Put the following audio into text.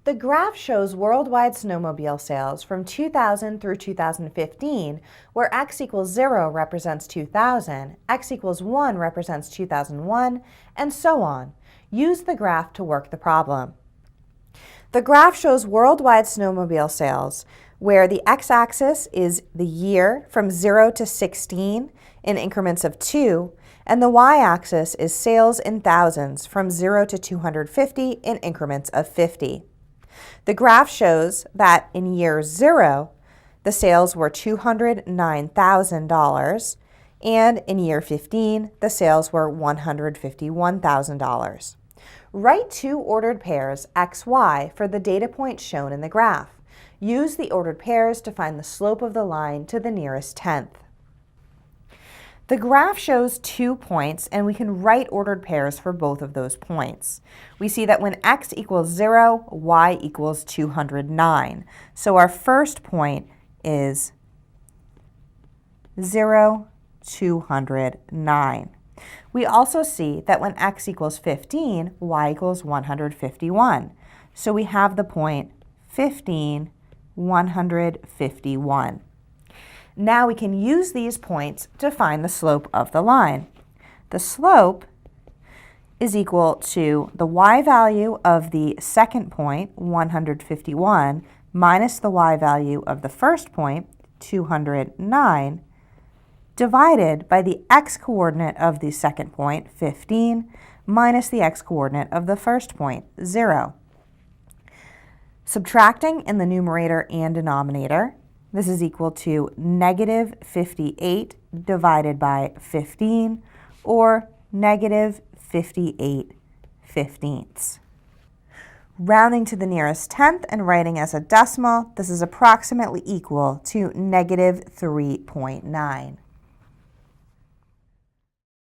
The graph shows worldwide snowmobile sales from 2000 through 2015, where x equals 0 represents 2000, x equals 1 represents 2001, and so on. Use the graph to work the problem. The graph shows worldwide snowmobile sales, where the x-axis is the year from 0 to 16 in increments of 2, and the y-axis is sales in thousands from 0 to 250 in increments of 50. The graph shows that in year 0, the sales were $209,000, and in year 15, the sales were $151,000. Write two ordered pairs x, y for the data points shown in the graph. Use the ordered pairs to find the slope of the line to the nearest tenth. The graph shows 2 points, and we can write ordered pairs for both of those points. We see that when x equals 0, y equals 209. So our first point is 0, 209. We also see that when x equals 15, y equals 151. So we have the point 15, 151. Now we can use these points to find the slope of the line. The slope is equal to the y value of the second point, 151, minus the y value of the first point, 209, divided by the x-coordinate of the second point, 15, minus the x-coordinate of the first point, 0. Subtracting in the numerator and denominator, this is equal to negative 58 divided by 15, or negative 58 fifteenths. Rounding to the nearest tenth and writing as a decimal, this is approximately equal to negative 3.9.